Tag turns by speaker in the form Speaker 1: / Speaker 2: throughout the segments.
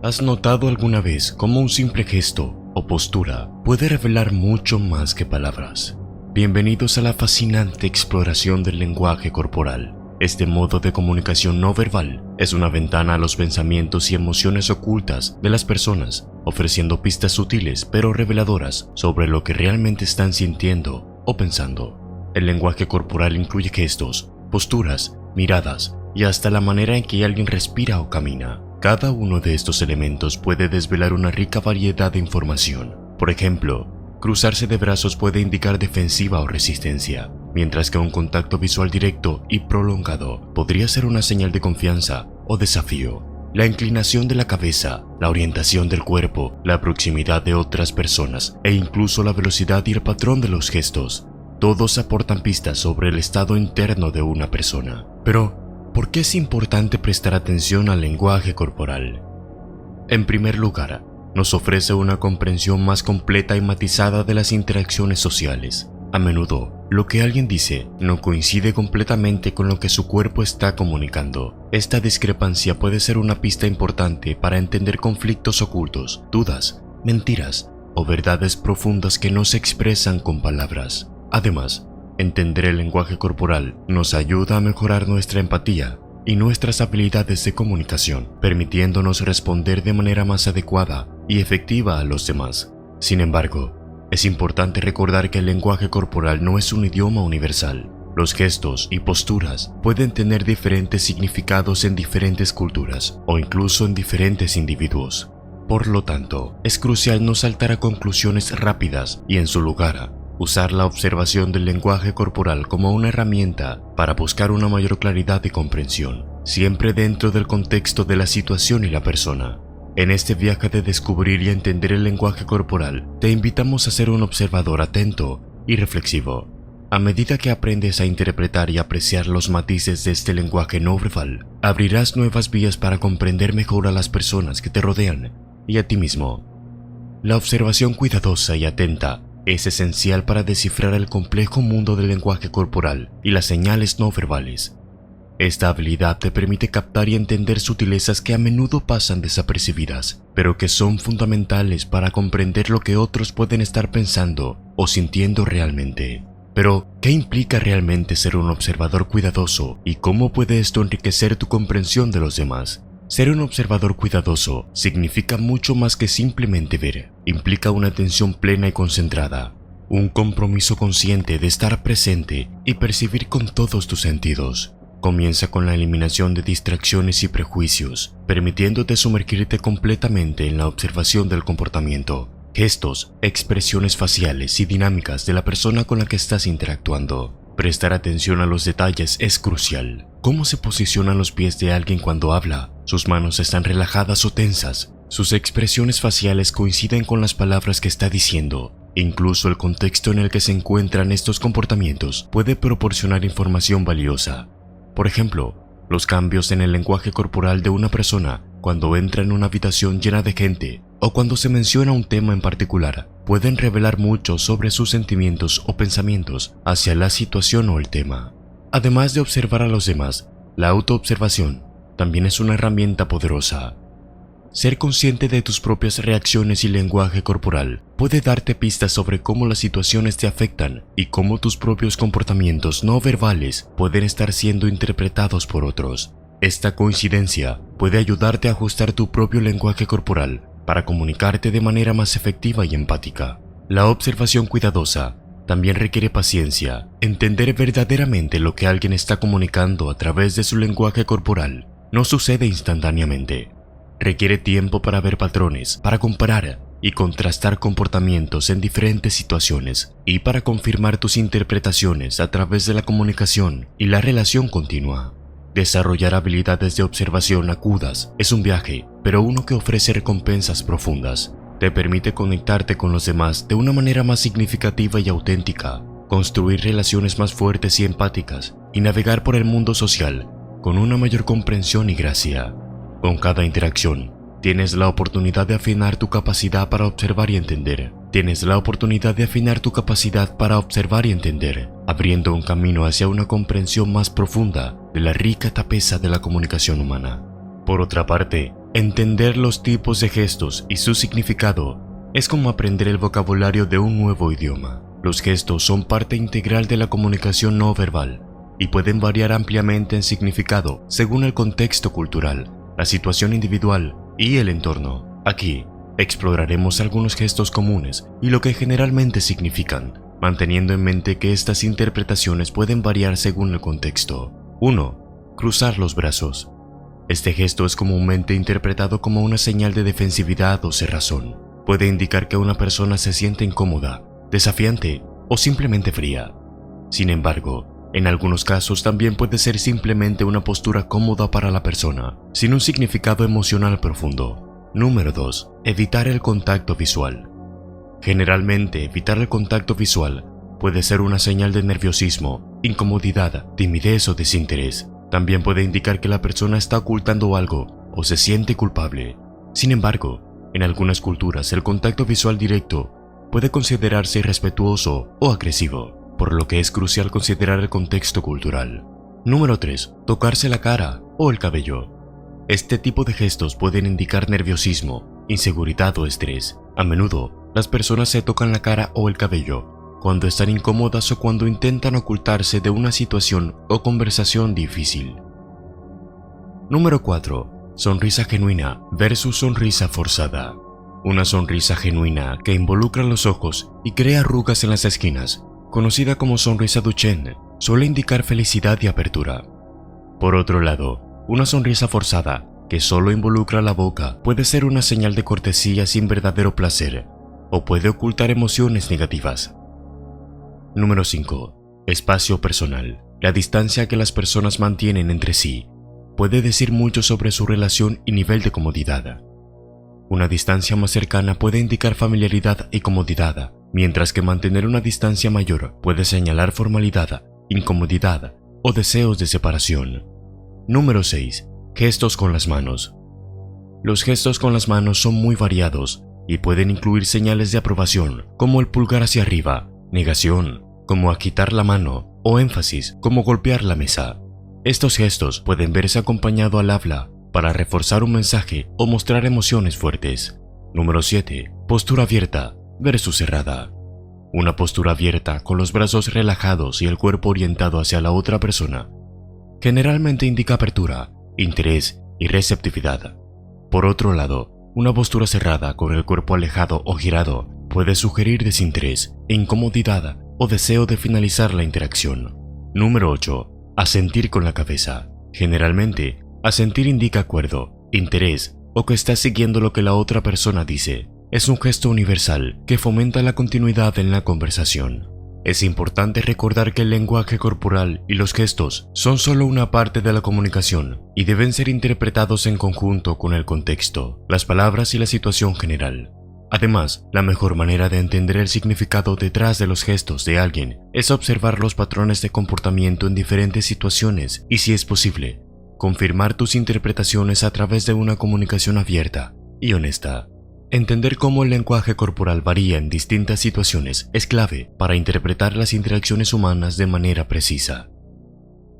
Speaker 1: ¿Has notado alguna vez cómo un simple gesto o postura puede revelar mucho más que palabras? Bienvenidos a la fascinante exploración del lenguaje corporal. Este modo de comunicación no verbal es una ventana a los pensamientos y emociones ocultas de las personas, ofreciendo pistas sutiles pero reveladoras sobre lo que realmente están sintiendo o pensando. El lenguaje corporal incluye gestos, posturas, miradas y hasta la manera en que alguien respira o camina. Cada uno de estos elementos puede desvelar una rica variedad de información. Por ejemplo, cruzarse de brazos puede indicar defensiva o resistencia, mientras que un contacto visual directo y prolongado podría ser una señal de confianza o desafío. La inclinación de la cabeza, la orientación del cuerpo, la proximidad de otras personas e incluso la velocidad y el patrón de los gestos, todos aportan pistas sobre el estado interno de una persona. Pero, ¿por qué es importante prestar atención al lenguaje corporal? En primer lugar, nos ofrece una comprensión más completa y matizada de las interacciones sociales. A menudo, lo que alguien dice no coincide completamente con lo que su cuerpo está comunicando. Esta discrepancia puede ser una pista importante para entender conflictos ocultos, dudas, mentiras o verdades profundas que no se expresan con palabras. Además, entender el lenguaje corporal nos ayuda a mejorar nuestra empatía y nuestras habilidades de comunicación, permitiéndonos responder de manera más adecuada y efectiva a los demás. Sin embargo, es importante recordar que el lenguaje corporal no es un idioma universal. Los gestos y posturas pueden tener diferentes significados en diferentes culturas o incluso en diferentes individuos. Por lo tanto, es crucial no saltar a conclusiones rápidas y, en su lugar, usar la observación del lenguaje corporal como una herramienta para buscar una mayor claridad y comprensión, siempre dentro del contexto de la situación y la persona. En este viaje de descubrir y entender el lenguaje corporal, te invitamos a ser un observador atento y reflexivo. A medida que aprendes a interpretar y apreciar los matices de este lenguaje no verbal, abrirás nuevas vías para comprender mejor a las personas que te rodean y a ti mismo. La observación cuidadosa y atenta es esencial para descifrar el complejo mundo del lenguaje corporal y las señales no verbales. Esta habilidad te permite captar y entender sutilezas que a menudo pasan desapercibidas, pero que son fundamentales para comprender lo que otros pueden estar pensando o sintiendo realmente. Pero, ¿qué implica realmente ser un observador cuidadoso y cómo puede esto enriquecer tu comprensión de los demás? Ser un observador cuidadoso significa mucho más que simplemente ver. Implica una atención plena y concentrada, un compromiso consciente de estar presente y percibir con todos tus sentidos. Comienza con la eliminación de distracciones y prejuicios, permitiéndote sumergirte completamente en la observación del comportamiento, gestos, expresiones faciales y dinámicas de la persona con la que estás interactuando. Prestar atención a los detalles es crucial. ¿Cómo se posicionan los pies de alguien cuando habla? ¿Sus manos están relajadas o tensas? ¿Sus expresiones faciales coinciden con las palabras que está diciendo? Incluso el contexto en el que se encuentran estos comportamientos puede proporcionar información valiosa. Por ejemplo, los cambios en el lenguaje corporal de una persona cuando entra en una habitación llena de gente o cuando se menciona un tema en particular pueden revelar mucho sobre sus sentimientos o pensamientos hacia la situación o el tema. Además de observar a los demás, la autoobservación también es una herramienta poderosa. Ser consciente de tus propias reacciones y lenguaje corporal puede darte pistas sobre cómo las situaciones te afectan y cómo tus propios comportamientos no verbales pueden estar siendo interpretados por otros. Esta coincidencia puede ayudarte a ajustar tu propio lenguaje corporal para comunicarte de manera más efectiva y empática. La observación cuidadosa también requiere paciencia. Entender verdaderamente lo que alguien está comunicando a través de su lenguaje corporal no sucede instantáneamente. Requiere tiempo para ver patrones, para comparar y contrastar comportamientos en diferentes situaciones y para confirmar tus interpretaciones a través de la comunicación y la relación continua. Desarrollar habilidades de observación agudas es un viaje, pero uno que ofrece recompensas profundas. Te permite conectarte con los demás de una manera más significativa y auténtica, construir relaciones más fuertes y empáticas y navegar por el mundo social con una mayor comprensión y gracia. Con cada interacción, tienes la oportunidad de afinar tu capacidad para observar y entender. Abriendo un camino hacia una comprensión más profunda de la rica tapeza de la comunicación humana. Por otra parte, Entender los tipos de gestos y su significado es como aprender el vocabulario de un nuevo idioma. Los gestos son parte integral de la comunicación no verbal y pueden variar ampliamente en significado según el contexto cultural, la situación individual y el entorno. Aquí, exploraremos algunos gestos comunes y lo que generalmente significan, manteniendo en mente que estas interpretaciones pueden variar según el contexto. 1. Cruzar los brazos. Este gesto es comúnmente interpretado como una señal de defensividad o cerrazón. Puede indicar que una persona se siente incómoda, desafiante o simplemente fría. Sin embargo, en algunos casos también puede ser simplemente una postura cómoda para la persona, sin un significado emocional profundo. Número 2. Evitar el contacto visual. Generalmente, evitar el contacto visual puede ser una señal de nerviosismo, incomodidad, timidez o desinterés. También puede indicar que la persona está ocultando algo o se siente culpable. Sin embargo, en algunas culturas el contacto visual directo puede considerarse irrespetuoso o agresivo, por lo que es crucial considerar el contexto cultural. Número 3. Tocarse la cara o el cabello. Este tipo de gestos pueden indicar nerviosismo, inseguridad o estrés. A menudo, las personas se tocan la cara o el cabello cuando están incómodas o cuando intentan ocultarse de una situación o conversación difícil. Número 4. Sonrisa genuina versus sonrisa forzada. Una sonrisa genuina que involucra los ojos y crea arrugas en las esquinas, conocida como sonrisa Duchenne, suele indicar felicidad y apertura. Por otro lado, una sonrisa forzada que solo involucra la boca puede ser una señal de cortesía sin verdadero placer o puede ocultar emociones negativas. Número 5. Espacio personal. La distancia que las personas mantienen entre sí puede decir mucho sobre su relación y nivel de comodidad. Una distancia más cercana puede indicar familiaridad y comodidad, mientras que mantener una distancia mayor puede señalar formalidad, incomodidad o deseos de separación. Número 6. Gestos con las manos. Los gestos con las manos son muy variados y pueden incluir señales de aprobación, como el pulgar hacia arriba, negación, como agitar la mano, o énfasis, como golpear la mesa. Estos gestos pueden verse acompañados al habla para reforzar un mensaje o mostrar emociones fuertes. Número 7. Postura abierta versus cerrada. Una postura abierta con los brazos relajados y el cuerpo orientado hacia la otra persona generalmente indica apertura, interés y receptividad. Por otro lado, una postura cerrada con el cuerpo alejado o girado puede sugerir desinterés, incomodidad o deseo de finalizar la interacción. Número 8. Asentir con la cabeza. Generalmente, asentir indica acuerdo, interés o que está siguiendo lo que la otra persona dice. Es un gesto universal que fomenta la continuidad en la conversación. Es importante recordar que el lenguaje corporal y los gestos son solo una parte de la comunicación y deben ser interpretados en conjunto con el contexto, las palabras y la situación general. Además, la mejor manera de entender el significado detrás de los gestos de alguien es observar los patrones de comportamiento en diferentes situaciones y, si es posible, confirmar tus interpretaciones a través de una comunicación abierta y honesta. Entender cómo el lenguaje corporal varía en distintas situaciones es clave para interpretar las interacciones humanas de manera precisa.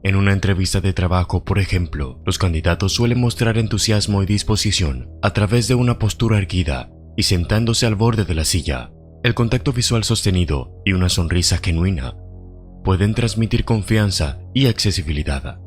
Speaker 1: En una entrevista de trabajo, por ejemplo, los candidatos suelen mostrar entusiasmo y disposición a través de una postura erguida y sentándose al borde de la silla. El contacto visual sostenido y una sonrisa genuina pueden transmitir confianza y accesibilidad.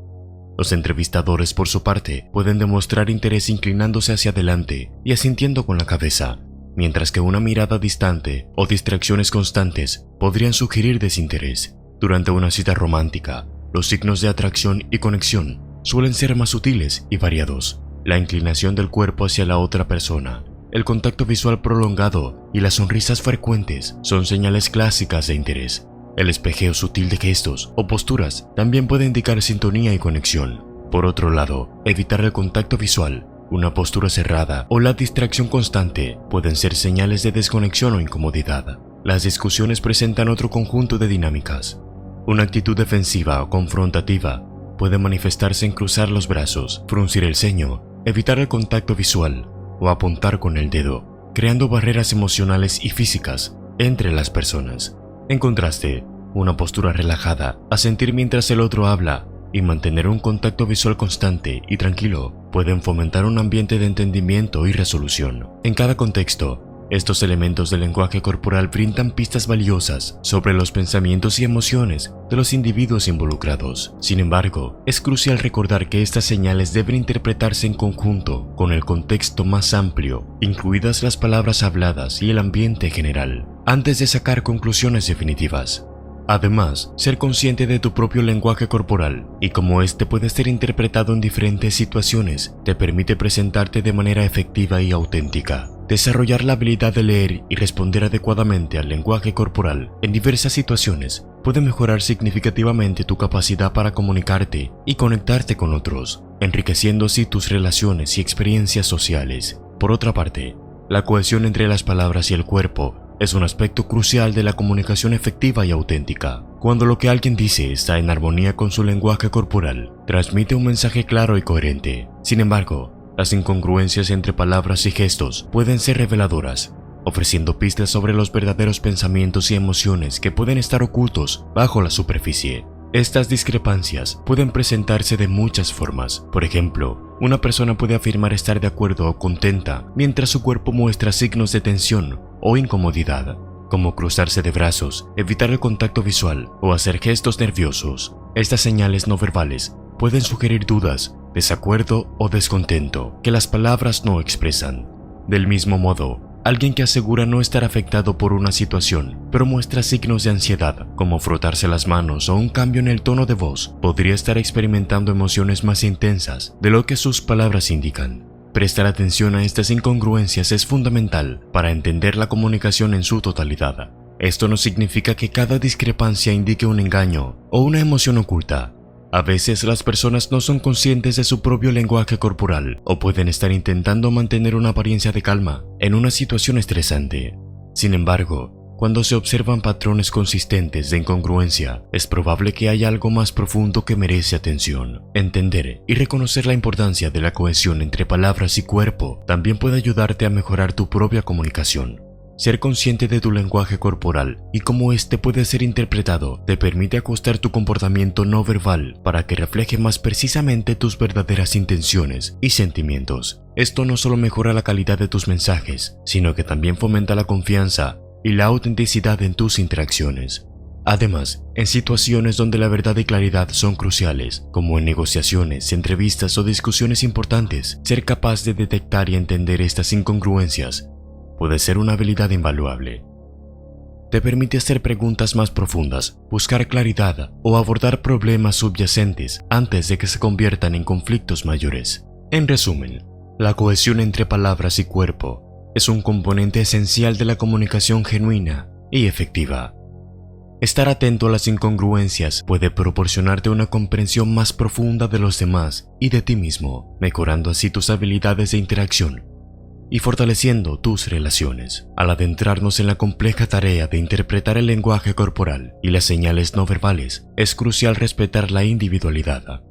Speaker 1: Los entrevistadores, por su parte, pueden demostrar interés inclinándose hacia adelante y asintiendo con la cabeza, mientras que una mirada distante o distracciones constantes podrían sugerir desinterés. Durante una cita romántica, los signos de atracción y conexión suelen ser más sutiles y variados. La inclinación del cuerpo hacia la otra persona, el contacto visual prolongado y las sonrisas frecuentes son señales clásicas de interés. El espejeo sutil de gestos o posturas también puede indicar sintonía y conexión. Por otro lado, evitar el contacto visual, una postura cerrada o la distracción constante pueden ser señales de desconexión o incomodidad. Las discusiones presentan otro conjunto de dinámicas. Una actitud defensiva o confrontativa puede manifestarse en cruzar los brazos, fruncir el ceño, evitar el contacto visual o apuntar con el dedo, creando barreras emocionales y físicas entre las personas. En contraste, una postura relajada, asentir mientras el otro habla y mantener un contacto visual constante y tranquilo pueden fomentar un ambiente de entendimiento y resolución. En cada contexto, estos elementos del lenguaje corporal brindan pistas valiosas sobre los pensamientos y emociones de los individuos involucrados. Sin embargo, es crucial recordar que estas señales deben interpretarse en conjunto con el contexto más amplio, incluidas las palabras habladas y el ambiente general, antes de sacar conclusiones definitivas. Además, ser consciente de tu propio lenguaje corporal y cómo este puede ser interpretado en diferentes situaciones te permite presentarte de manera efectiva y auténtica. Desarrollar la habilidad de leer y responder adecuadamente al lenguaje corporal en diversas situaciones puede mejorar significativamente tu capacidad para comunicarte y conectarte con otros, enriqueciendo así tus relaciones y experiencias sociales. Por otra parte, la cohesión entre las palabras y el cuerpo es un aspecto crucial de la comunicación efectiva y auténtica. Cuando lo que alguien dice está en armonía con su lenguaje corporal, transmite un mensaje claro y coherente. Sin embargo, las incongruencias entre palabras y gestos pueden ser reveladoras, ofreciendo pistas sobre los verdaderos pensamientos y emociones que pueden estar ocultos bajo la superficie. Estas discrepancias pueden presentarse de muchas formas. Por ejemplo, una persona puede afirmar estar de acuerdo o contenta mientras su cuerpo muestra signos de tensión o incomodidad, como cruzarse de brazos, evitar el contacto visual o hacer gestos nerviosos. Estas señales no verbales pueden sugerir dudas, desacuerdo o descontento que las palabras no expresan. Del mismo modo, alguien que asegura no estar afectado por una situación, pero muestra signos de ansiedad, como frotarse las manos o un cambio en el tono de voz, podría estar experimentando emociones más intensas de lo que sus palabras indican. Prestar atención a estas incongruencias es fundamental para entender la comunicación en su totalidad. Esto no significa que cada discrepancia indique un engaño o una emoción oculta. A veces las personas no son conscientes de su propio lenguaje corporal o pueden estar intentando mantener una apariencia de calma en una situación estresante. Sin embargo, cuando se observan patrones consistentes de incongruencia, es probable que haya algo más profundo que merece atención. Entender y reconocer la importancia de la cohesión entre palabras y cuerpo también puede ayudarte a mejorar tu propia comunicación. Ser consciente de tu lenguaje corporal y cómo éste puede ser interpretado te permite ajustar tu comportamiento no verbal para que refleje más precisamente tus verdaderas intenciones y sentimientos. Esto no solo mejora la calidad de tus mensajes, sino que también fomenta la confianza y la autenticidad en tus interacciones. Además, en situaciones donde la verdad y claridad son cruciales, como en negociaciones, entrevistas o discusiones importantes, ser capaz de detectar y entender estas incongruencias puede ser una habilidad invaluable. Te permite hacer preguntas más profundas, buscar claridad o abordar problemas subyacentes antes de que se conviertan en conflictos mayores. En resumen, la cohesión entre palabras y cuerpo es un componente esencial de la comunicación genuina y efectiva. Estar atento a las incongruencias puede proporcionarte una comprensión más profunda de los demás y de ti mismo, mejorando así tus habilidades de interacción y fortaleciendo tus relaciones. Al adentrarnos en la compleja tarea de interpretar el lenguaje corporal y las señales no verbales, es crucial respetar la individualidad.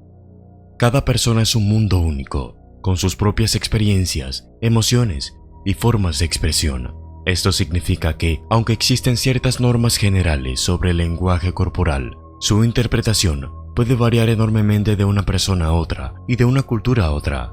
Speaker 1: Cada persona es un mundo único, con sus propias experiencias, emociones y formas de expresión. Esto significa que, aunque existen ciertas normas generales sobre el lenguaje corporal, su interpretación puede variar enormemente de una persona a otra y de una cultura a otra.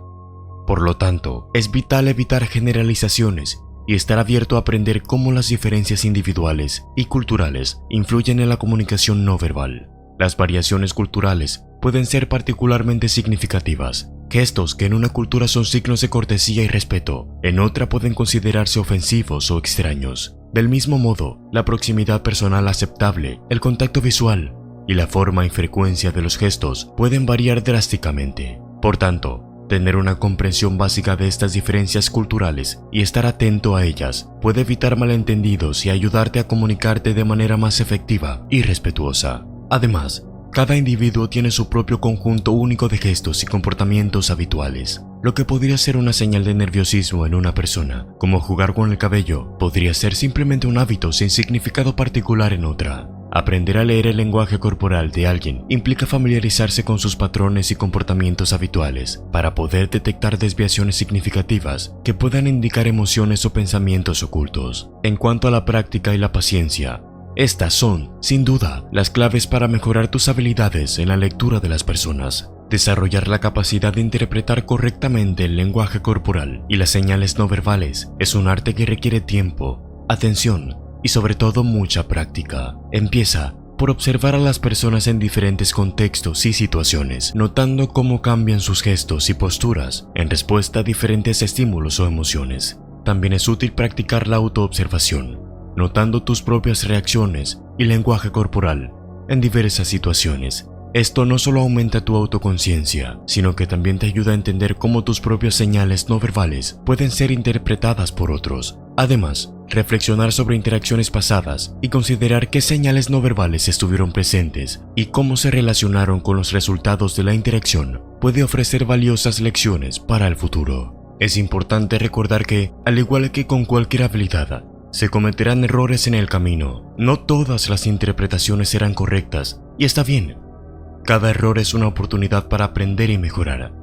Speaker 1: Por lo tanto, es vital evitar generalizaciones y estar abierto a aprender cómo las diferencias individuales y culturales influyen en la comunicación no verbal. Las variaciones culturales pueden ser particularmente significativas. Gestos que en una cultura son signos de cortesía y respeto, en otra pueden considerarse ofensivos o extraños. Del mismo modo, la proximidad personal aceptable, el contacto visual y la forma y frecuencia de los gestos pueden variar drásticamente. Por tanto, tener una comprensión básica de estas diferencias culturales y estar atento a ellas puede evitar malentendidos y ayudarte a comunicarte de manera más efectiva y respetuosa. Además, cada individuo tiene su propio conjunto único de gestos y comportamientos habituales. Lo que podría ser una señal de nerviosismo en una persona, como jugar con el cabello, podría ser simplemente un hábito sin significado particular en otra. Aprender a leer el lenguaje corporal de alguien implica familiarizarse con sus patrones y comportamientos habituales para poder detectar desviaciones significativas que puedan indicar emociones o pensamientos ocultos. En cuanto a la práctica y la paciencia, Estas son, sin duda, las claves para mejorar tus habilidades en la lectura de las personas. Desarrollar la capacidad de interpretar correctamente el lenguaje corporal y las señales no verbales es un arte que requiere tiempo, atención y sobre todo mucha práctica. Empieza por observar a las personas en diferentes contextos y situaciones, notando cómo cambian sus gestos y posturas en respuesta a diferentes estímulos o emociones. También es útil practicar la autoobservación, notando tus propias reacciones y lenguaje corporal en diversas situaciones. Esto no solo aumenta tu autoconciencia, sino que también te ayuda a entender cómo tus propias señales no verbales pueden ser interpretadas por otros. Además, reflexionar sobre interacciones pasadas y considerar qué señales no verbales estuvieron presentes y cómo se relacionaron con los resultados de la interacción puede ofrecer valiosas lecciones para el futuro. Es importante recordar que, al igual que con cualquier habilidad, se cometerán errores en el camino. No todas las interpretaciones serán correctas, y está bien. Cada error es una oportunidad para aprender y mejorar.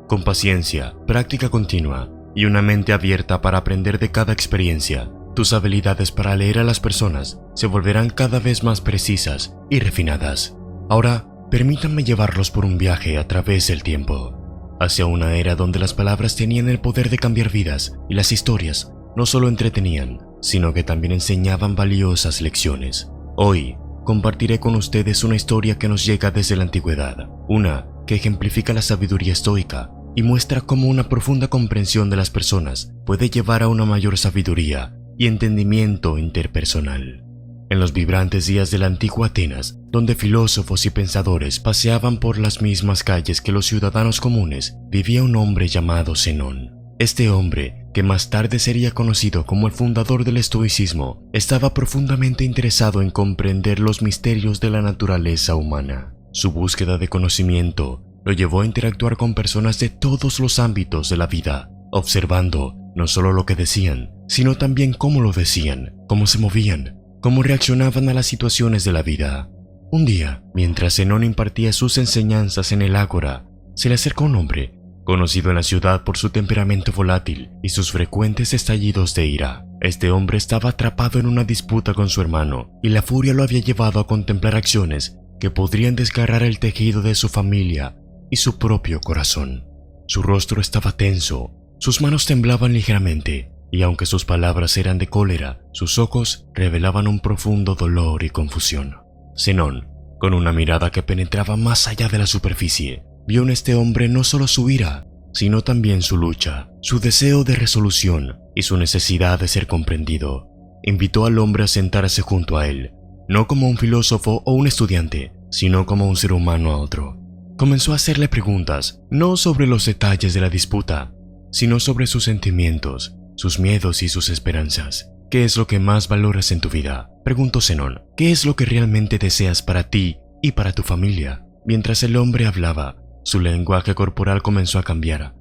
Speaker 1: Con paciencia, práctica continua y una mente abierta para aprender de cada experiencia, tus habilidades para leer a las personas se volverán cada vez más precisas y refinadas. Ahora, permítanme llevarlos por un viaje a través del tiempo, hacia una era donde las palabras tenían el poder de cambiar vidas y las historias no solo entretenían, sino que también enseñaban valiosas lecciones. Hoy, compartiré con ustedes una historia que nos llega desde la antigüedad, una que ejemplifica la sabiduría estoica y muestra cómo una profunda comprensión de las personas puede llevar a una mayor sabiduría y entendimiento interpersonal. En los vibrantes días de la antigua Atenas, donde filósofos y pensadores paseaban por las mismas calles que los ciudadanos comunes, vivía un hombre llamado Zenón. Este hombre, que más tarde sería conocido como el fundador del estoicismo, estaba profundamente interesado en comprender los misterios de la naturaleza humana. Su búsqueda de conocimiento lo llevó a interactuar con personas de todos los ámbitos de la vida, observando no solo lo que decían, sino también cómo lo decían, cómo se movían, cómo reaccionaban a las situaciones de la vida. Un día, mientras Zenón impartía sus enseñanzas en el ágora, se le acercó un hombre conocido en la ciudad por su temperamento volátil y sus frecuentes estallidos de ira. Este hombre estaba atrapado en una disputa con su hermano y la furia lo había llevado a contemplar acciones que podrían desgarrar el tejido de su familia y su propio corazón. Su rostro estaba tenso, sus manos temblaban ligeramente y aunque sus palabras eran de cólera, sus ojos revelaban un profundo dolor y confusión. Zenón, con una mirada que penetraba más allá de la superficie, vio en este hombre no solo su ira, sino también su lucha, su deseo de resolución y su necesidad de ser comprendido. Invitó al hombre a sentarse junto a él, no como un filósofo o un estudiante, sino como un ser humano a otro. Comenzó a hacerle preguntas, no sobre los detalles de la disputa, sino sobre sus sentimientos, sus miedos y sus esperanzas. ¿Qué es lo que más valoras en tu vida?, preguntó Zenón. ¿Qué es lo que realmente deseas para ti y para tu familia? Mientras el hombre hablaba, su lenguaje corporal comenzó a cambiar.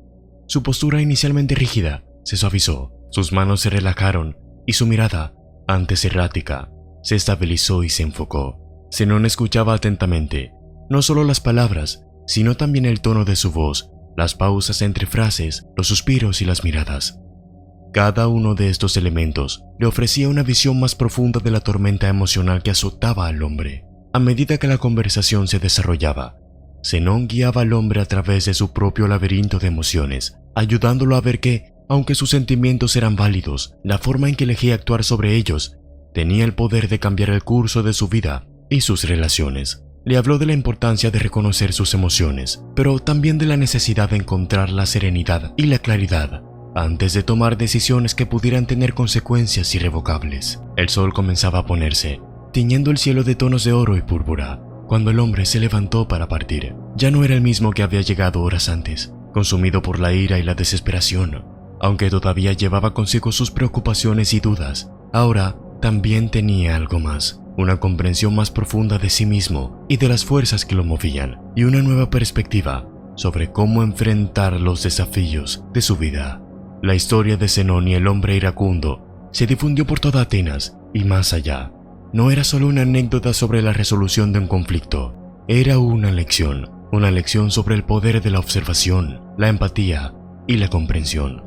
Speaker 1: Su postura inicialmente rígida se suavizó, sus manos se relajaron y su mirada, antes errática, se estabilizó y se enfocó. Zenón escuchaba atentamente, no solo las palabras, sino también el tono de su voz, las pausas entre frases, los suspiros y las miradas. Cada uno de estos elementos le ofrecía una visión más profunda de la tormenta emocional que azotaba al hombre. A medida que la conversación se desarrollaba, Zenón guiaba al hombre a través de su propio laberinto de emociones, ayudándolo a ver que, aunque sus sentimientos eran válidos, la forma en que elegía actuar sobre ellos tenía el poder de cambiar el curso de su vida y sus relaciones. Le habló de la importancia de reconocer sus emociones, pero también de la necesidad de encontrar la serenidad y la claridad antes de tomar decisiones que pudieran tener consecuencias irrevocables. El sol comenzaba a ponerse, tiñendo el cielo de tonos de oro y púrpura, cuando el hombre se levantó para partir. Ya no era el mismo que había llegado horas antes, consumido por la ira y la desesperación. Aunque todavía llevaba consigo sus preocupaciones y dudas, ahora también tenía algo más, una comprensión más profunda de sí mismo y de las fuerzas que lo movían, y una nueva perspectiva sobre cómo enfrentar los desafíos de su vida. La historia de Zenón y el hombre iracundo se difundió por toda Atenas y más allá. No era solo una anécdota sobre la resolución de un conflicto, era una lección sobre el poder de la observación, la empatía y la comprensión.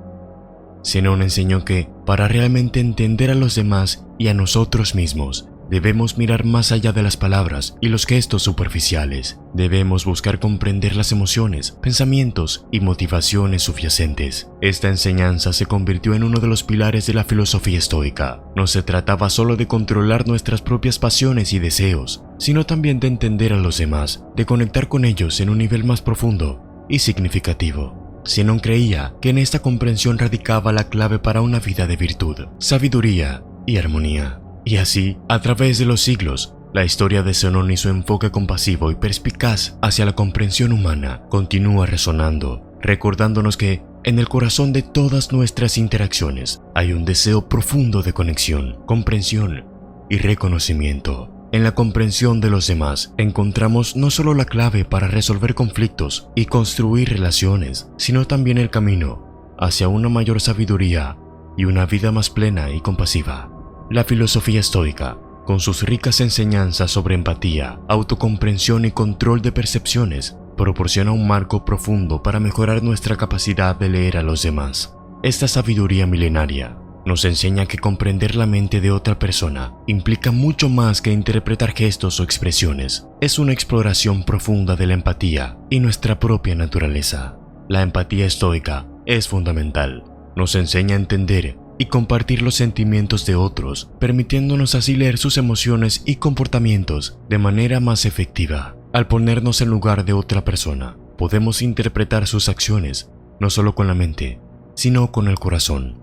Speaker 1: Zenón enseñó que, para realmente entender a los demás y a nosotros mismos, Debemos mirar más allá de las palabras y los gestos superficiales. Debemos buscar comprender las emociones, pensamientos y motivaciones subyacentes. Esta enseñanza se convirtió en uno de los pilares de la filosofía estoica. No se trataba solo de controlar nuestras propias pasiones y deseos, sino también de entender a los demás, de conectar con ellos en un nivel más profundo y significativo. Zenón creía que en esta comprensión radicaba la clave para una vida de virtud, sabiduría y armonía. Y así, a través de los siglos, la historia de Zenón y su enfoque compasivo y perspicaz hacia la comprensión humana continúa resonando, recordándonos que en el corazón de todas nuestras interacciones hay un deseo profundo de conexión, comprensión y reconocimiento. En la comprensión de los demás encontramos no solo la clave para resolver conflictos y construir relaciones, sino también el camino hacia una mayor sabiduría y una vida más plena y compasiva. La filosofía estoica, con sus ricas enseñanzas sobre empatía, autocomprensión y control de percepciones, proporciona un marco profundo para mejorar nuestra capacidad de leer a los demás. Esta sabiduría milenaria nos enseña que comprender la mente de otra persona implica mucho más que interpretar gestos o expresiones. Es una exploración profunda de la empatía y nuestra propia naturaleza. La empatía estoica es fundamental. Nos enseña a entender y compartir los sentimientos de otros, permitiéndonos así leer sus emociones y comportamientos de manera más efectiva. Al ponernos en lugar de otra persona, podemos interpretar sus acciones no solo con la mente, sino con el corazón,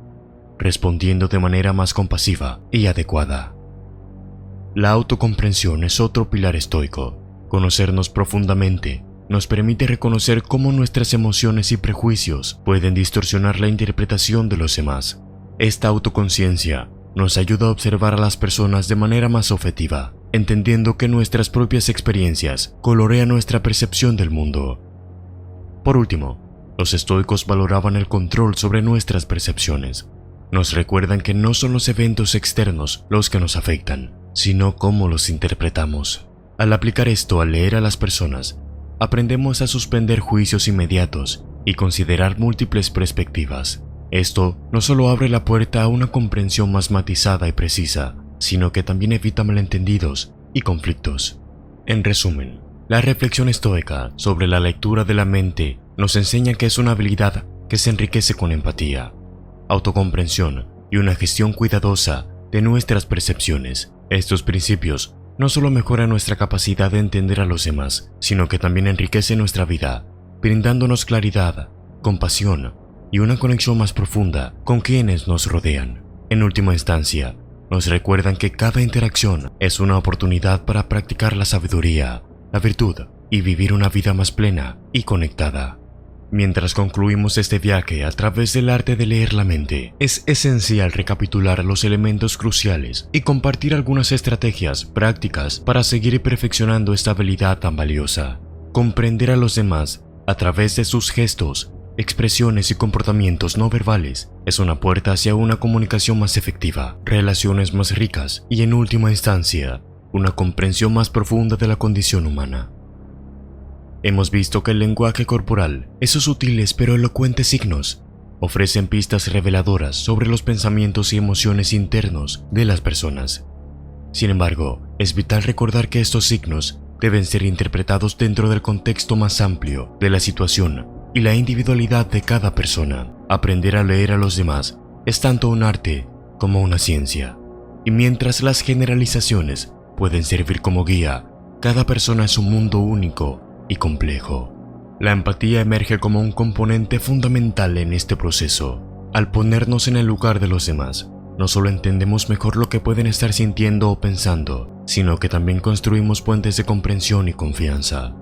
Speaker 1: respondiendo de manera más compasiva y adecuada. La autocomprensión es otro pilar estoico. Conocernos profundamente nos permite reconocer cómo nuestras emociones y prejuicios pueden distorsionar la interpretación de los demás. Esta autoconciencia nos ayuda a observar a las personas de manera más objetiva, entendiendo que nuestras propias experiencias colorean nuestra percepción del mundo. Por último, los estoicos valoraban el control sobre nuestras percepciones. Nos recuerdan que no son los eventos externos los que nos afectan, sino cómo los interpretamos. Al aplicar esto al leer a las personas, aprendemos a suspender juicios inmediatos y considerar múltiples perspectivas. Esto no solo abre la puerta a una comprensión más matizada y precisa, sino que también evita malentendidos y conflictos. En resumen, la reflexión estoica sobre la lectura de la mente nos enseña que es una habilidad que se enriquece con empatía, autocomprensión y una gestión cuidadosa de nuestras percepciones. Estos principios no solo mejoran nuestra capacidad de entender a los demás, sino que también enriquecen nuestra vida, brindándonos claridad, compasión y una conexión más profunda con quienes nos rodean. En última instancia, nos recuerdan que cada interacción es una oportunidad para practicar la sabiduría, la virtud y vivir una vida más plena y conectada. Mientras concluimos este viaje a través del arte de leer la mente, es esencial recapitular los elementos cruciales y compartir algunas estrategias prácticas para seguir perfeccionando esta habilidad tan valiosa. Comprender a los demás a través de sus gestos, expresiones y comportamientos no verbales es una puerta hacia una comunicación más efectiva, relaciones más ricas y, en última instancia, una comprensión más profunda de la condición humana. Hemos visto que el lenguaje corporal, esos sutiles pero elocuentes signos, ofrecen pistas reveladoras sobre los pensamientos y emociones internos de las personas. Sin embargo, es vital recordar que estos signos deben ser interpretados dentro del contexto más amplio de la situación y la individualidad de cada persona. Aprender a leer a los demás es tanto un arte como una ciencia. Y mientras las generalizaciones pueden servir como guía, cada persona es un mundo único y complejo. La empatía emerge como un componente fundamental en este proceso. Al ponernos en el lugar de los demás, no solo entendemos mejor lo que pueden estar sintiendo o pensando, sino que también construimos puentes de comprensión y confianza.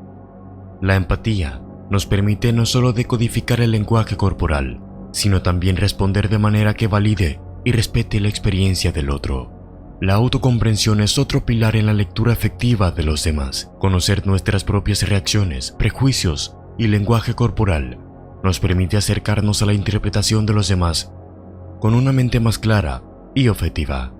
Speaker 1: La empatía nos permite no solo decodificar el lenguaje corporal, sino también responder de manera que valide y respete la experiencia del otro. La autocomprensión es otro pilar en la lectura efectiva de los demás. Conocer nuestras propias reacciones, prejuicios y lenguaje corporal nos permite acercarnos a la interpretación de los demás con una mente más clara y objetiva.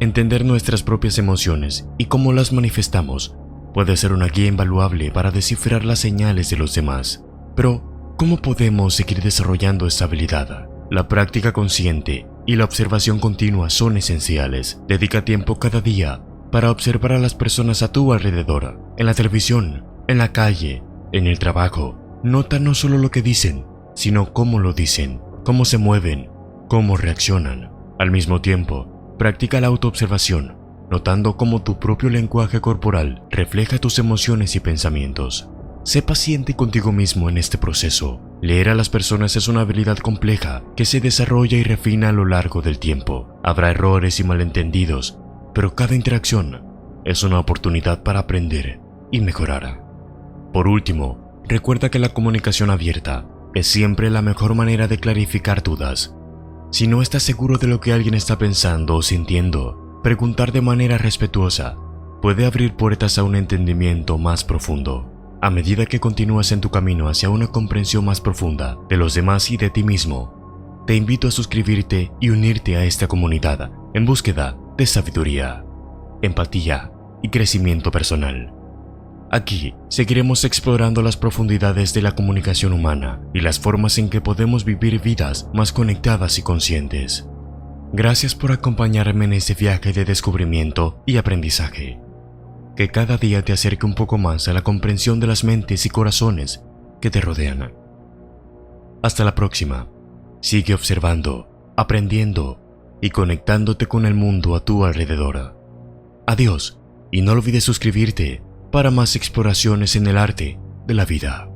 Speaker 1: Entender nuestras propias emociones y cómo las manifestamos puede ser una guía invaluable para descifrar las señales de los demás. Pero, ¿cómo podemos seguir desarrollando esta habilidad? La práctica consciente y la observación continua son esenciales. Dedica tiempo cada día para observar a las personas a tu alrededor, en la televisión, en la calle, en el trabajo. Nota no solo lo que dicen, sino cómo lo dicen, cómo se mueven, cómo reaccionan. Al mismo tiempo, practica la autoobservación, notando cómo tu propio lenguaje corporal refleja tus emociones y pensamientos. Sé paciente contigo mismo en este proceso. Leer a las personas es una habilidad compleja que se desarrolla y refina a lo largo del tiempo. Habrá errores y malentendidos, pero cada interacción es una oportunidad para aprender y mejorar. Por último, recuerda que la comunicación abierta es siempre la mejor manera de clarificar dudas. Si no estás seguro de lo que alguien está pensando o sintiendo, preguntar de manera respetuosa puede abrir puertas a un entendimiento más profundo. A medida que continúas en tu camino hacia una comprensión más profunda de los demás y de ti mismo, te invito a suscribirte y unirte a esta comunidad en búsqueda de sabiduría, empatía y crecimiento personal. Aquí seguiremos explorando las profundidades de la comunicación humana y las formas en que podemos vivir vidas más conectadas y conscientes. Gracias por acompañarme en este viaje de descubrimiento y aprendizaje, que cada día te acerque un poco más a la comprensión de las mentes y corazones que te rodean. Hasta la próxima. Sigue observando, aprendiendo y conectándote con el mundo a tu alrededor. Adiós, y no olvides suscribirte para más exploraciones en el arte de la vida.